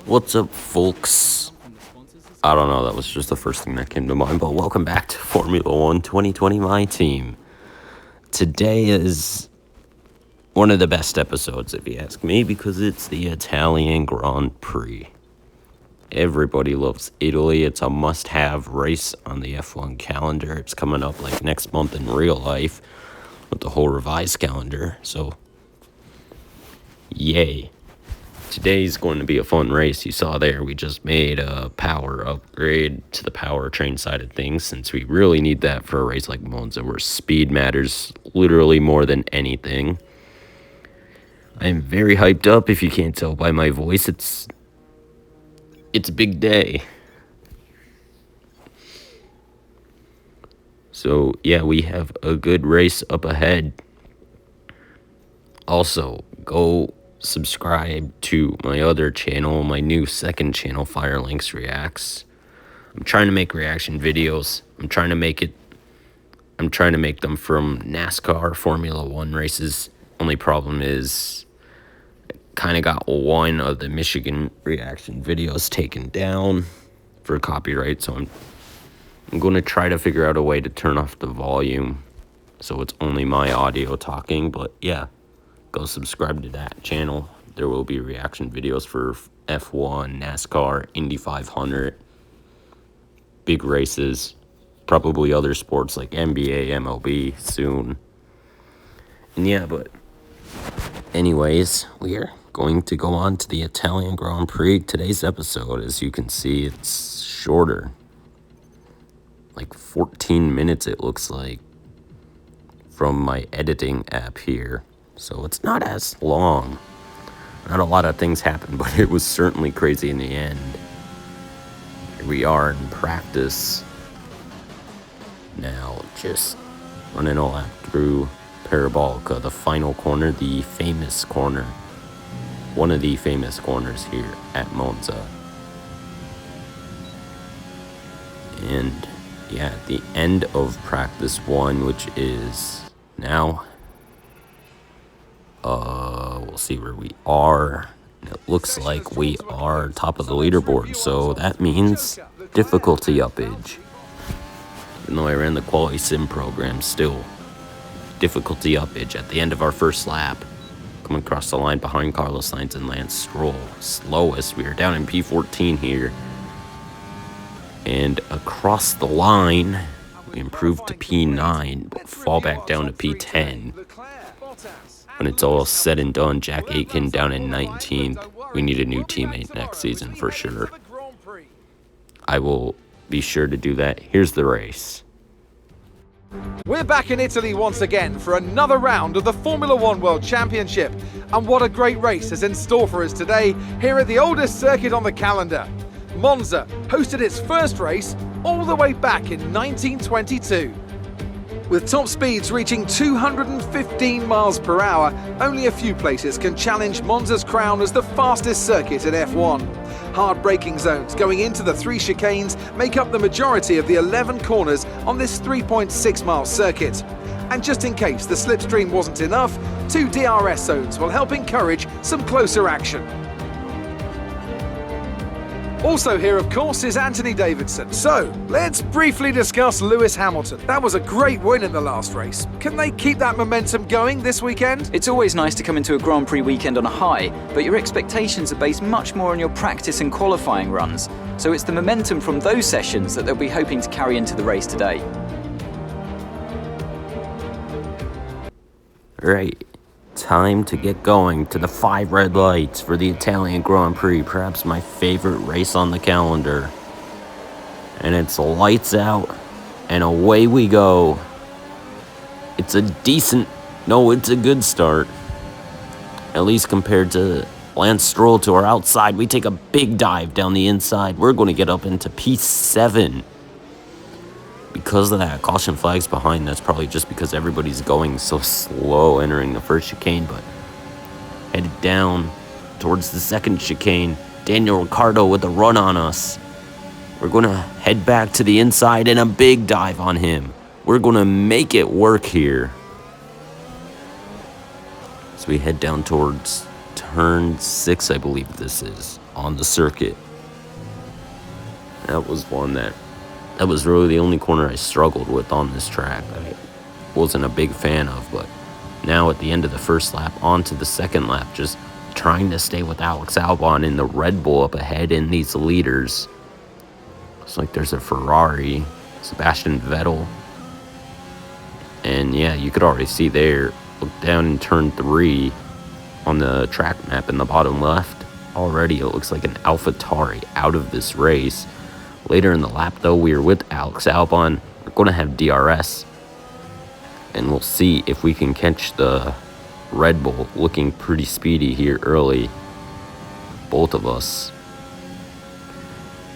What's up, folks? I don't know, that was just the first thing that came to mind, but welcome back to Formula 1 2020, my team. Today is one of the best episodes, if you ask me, because it's the Italian Grand Prix. Everybody loves Italy. It's a must-have race on the F1 calendar. It's coming up like next month in real life with the whole revised calendar, so yay. Today's going to be a fun race. You saw there, we just made a power upgrade to the powertrain side of things, since we really need that for a race like Monza, where speed matters literally more than anything. I'm very hyped up, if you can't tell by my voice. It's a big day. So, yeah, we have a good race up ahead. Also, go subscribe to my other channel, my new second channel, Firelinks Reacts. I'm trying to make reaction videos. I'm trying to make them from NASCAR, Formula 1 races. Only problem is I kind of got one of the Michigan reaction videos taken down for copyright, so I'm going to try to figure out a way to turn off the volume so it's only my audio talking. But yeah, go subscribe to that channel. There will be reaction videos for F1, NASCAR, Indy 500, big races, probably other sports like NBA, MLB soon. And yeah, but anyways, we are going to go on to the Italian Grand Prix. Today's episode, as you can see, it's shorter. Like 14 minutes, it looks like, from my editing app here. So it's not as long. Not a lot of things happened, but it was certainly crazy in the end. Here we are in practice now, just running a lap through Parabolica, the final corner, the famous corner. One of the famous corners here at Monza. And yeah, at the end of practice one, which is now, we'll see where we are. It looks like we are top of the leaderboard, so that means difficulty uppage. Even though I ran the quality sim program, still difficulty uppage at the end of our first lap. Coming across the line behind Carlos Sainz and Lance Stroll. Slowest, we are down in P14 here. And across the line, we improved to P9, but fall back down to P10. When it's all said and done, Jack Aitken down in 19th. We need a new teammate next season for sure. I will be sure to do that. Here's the race. We're back in Italy once again for another round of the Formula 1 World Championship. And what a great race is in store for us today here at the oldest circuit on the calendar. Monza hosted its first race all the way back in 1922. With top speeds reaching 215 miles per hour, only a few places can challenge Monza's crown as the fastest circuit in F1. Hard braking zones going into the 3 chicanes make up the majority of the 11 corners on this 3.6-mile circuit. And just in case the slipstream wasn't enough, 2 DRS zones will help encourage some closer action. Also here, of course, is Anthony Davidson. So, let's briefly discuss Lewis Hamilton. That was a great win in the last race. Can they keep that momentum going this weekend? It's always nice to come into a Grand Prix weekend on a high, but your expectations are based much more on your practice and qualifying runs. So it's the momentum from those sessions that they'll be hoping to carry into the race today. Right. Time to get going to the 5 red lights for the Italian Grand Prix, perhaps my favorite race on the calendar. And it's lights out, and away we go. It's a good start. At least compared to Lance Stroll to our outside. We take a big dive down the inside. We're going to get up into P7. Because of that, caution flags behind. That's probably just because everybody's going so slow entering the first chicane, but headed down towards the second chicane. Daniel Ricciardo with a run on us. We're going to head back to the inside and a big dive on him. We're going to make it work here. So we head down towards turn 6, I believe this is. on the circuit. That was that was really the only corner I struggled with on this track that I wasn't a big fan of. But now at the end of the first lap, on to the second lap, just trying to stay with Alex Albon in the Red Bull up ahead in these leaders. It's like there's a Ferrari, Sebastian Vettel. And yeah, you could already see there, look down in turn 3 on the track map in the bottom left. Already it looks like an AlphaTauri out of this race. Later in the lap though, we are with Alex Albon. We're going to have DRS. And we'll see if we can catch the Red Bull, looking pretty speedy here early. Both of us.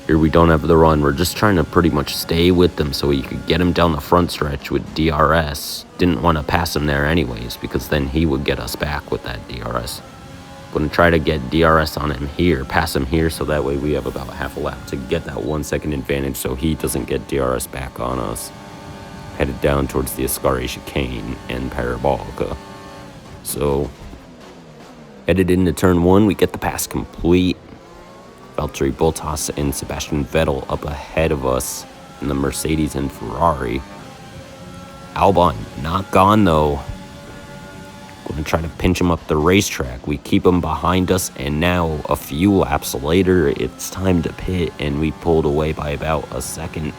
Here we don't have the run. We're just trying to pretty much stay with them so we could get him down the front stretch with DRS. Didn't want to pass him there anyways, because then he would get us back with that DRS. Gonna try to get DRS on him here, pass him here, so that way we have about half a lap to get that 1 second advantage so he doesn't get DRS back on us. Headed down towards the Ascari chicane and Parabolica. So, headed into turn 1, we get the pass complete. Valtteri Bottas and Sebastian Vettel up ahead of us in the Mercedes and Ferrari. Albon not gone though. Going to try to pinch him up the racetrack. We keep him behind us, and now a few laps later, it's time to pit, and we pulled away by about a second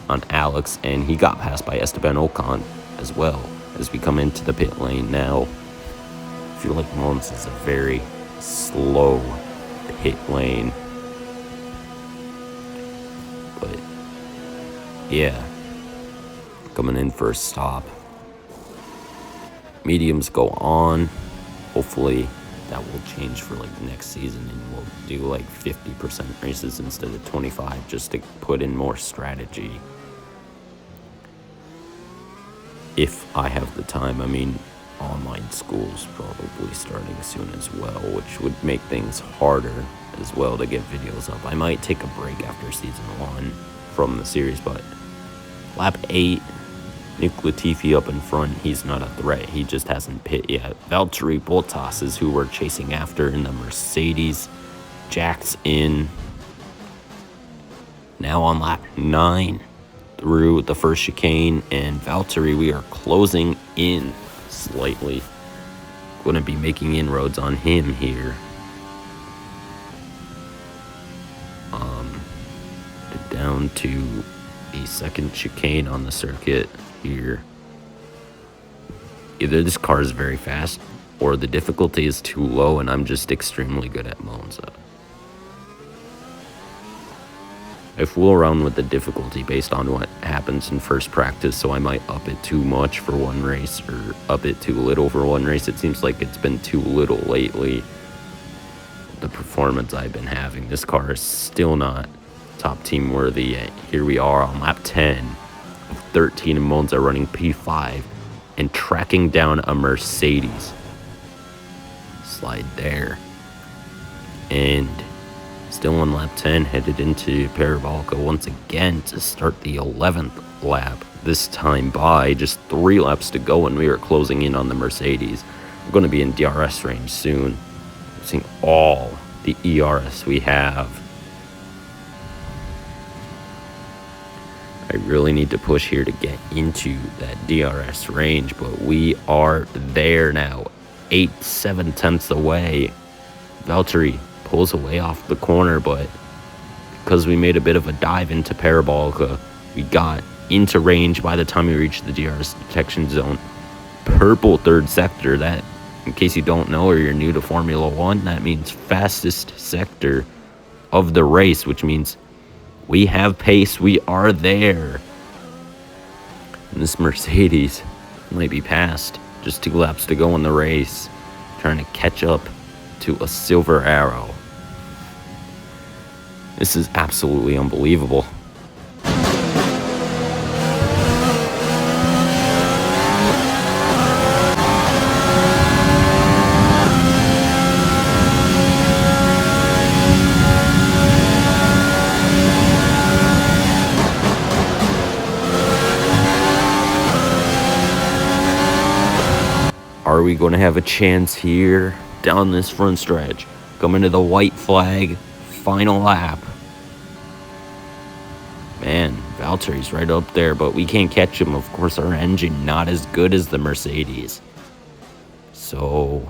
on Alex, and he got passed by Esteban Ocon as well as we come into the pit lane now. I feel like Monza is a very slow pit lane. But yeah, coming in for a stop. Mediums go on. Hopefully that will change for like next season, and we'll do like 50% races instead of 25, just to put in more strategy. If I have the time. I mean, online school's probably starting soon as well, which would make things harder as well to get videos up. I might take a break after season 1 from the series, but lap 8, Nick Latifi up in front. He's not a threat. He just hasn't pit yet. Valtteri Bottas is who we're chasing after in the Mercedes. Jack's in. Now on lap 9 through the first chicane, and Valtteri, we are closing in slightly. Going to be making inroads on him here. Down to the second chicane on the circuit here. Either this car is very fast, or the difficulty is too low, and I'm just extremely good at Monza. I fool around with the difficulty based on what happens in first practice, so I might up it too much for one race or up it too little for one race. It seems like it's been too little lately. The performance I've been having. This car is still not top team worthy yet. Here we are on lap 10 of 13 in Monza, running P5 and tracking down a Mercedes. Slide there. And still on lap 10, headed into Parabolica once again to start the 11th lap. This time by just 3 laps to go, and we are closing in on the Mercedes. We're going to be in DRS range soon. Using all the ERS we have. I really need to push here to get into that DRS range, but we are there now. 8-7 tenths away. Valtteri pulls away off the corner, but because we made a bit of a dive into Parabolica, we got into range by the time we reached the DRS detection zone. Purple third sector. That, in case you don't know or you're new to Formula 1, that means fastest sector of the race, which means we have pace. We are there. And this Mercedes might be passed. Just 2 laps to go in the race. Trying to catch up to a Silver Arrow. This is absolutely unbelievable. Are we going to have a chance here down this front stretch? Coming to the white flag final lap. Man, Valtteri's right up there, but we can't catch him. Of course, our engine not as good as the Mercedes. So,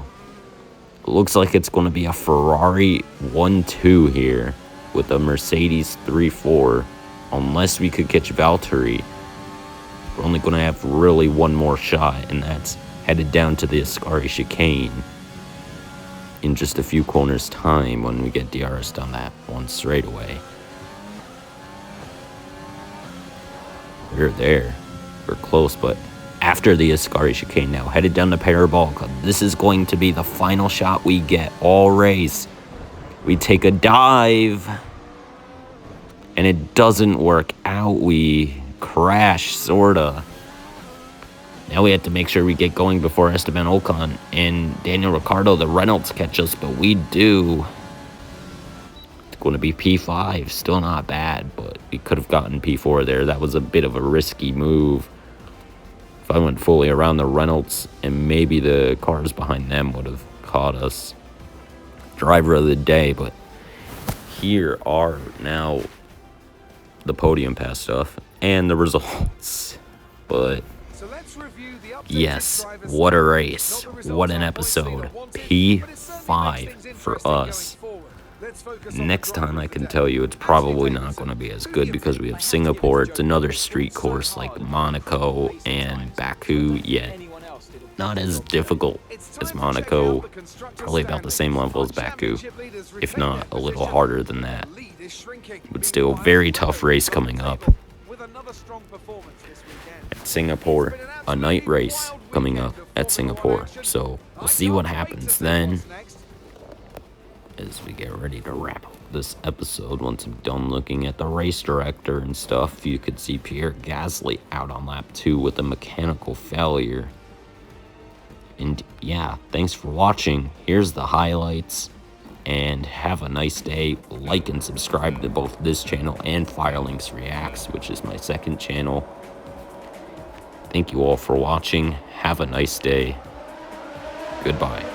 it looks like it's going to be a Ferrari 1-2 here with a Mercedes 3-4. Unless we could catch Valtteri, we're only going to have really one more shot, and that's headed down to the Ascari chicane in just a few corners time when we get DRS down that one straightaway. We're there. We're close, but after the Ascari chicane now, headed down the Parabolica. This is going to be the final shot we get all race. We take a dive, and it doesn't work out. We crash, sorta. Now we have to make sure we get going before Esteban Ocon and Daniel Ricciardo, the Reynolds, catch us, but we do. It's going to be P5, still not bad, but we could have gotten P4 there. That was a bit of a risky move. If I went fully around the Reynolds and maybe the cars behind them would have caught us. Driver of the day, but here are now the podium pass stuff and the results. But yes, what a race, what an episode. P5 for us. Next time I can tell you it's probably not going to be as good because we have Singapore. It's another street course like Monaco and Baku, yet not as difficult as Monaco, probably about the same level as Baku, if not a little harder than that. But still, very tough race coming up. At Singapore, a night race coming up at Singapore, so we'll see what happens then as we get ready to wrap up this episode. Once I'm done looking at the race director and stuff, you could see Pierre Gasly out on lap 2 with a mechanical failure. And yeah, thanks for watching. Here's the highlights, and have a nice day. Like and subscribe to both this channel and Firelinks Reacts, which is my second channel. Thank you all for watching. Have a nice day. Goodbye.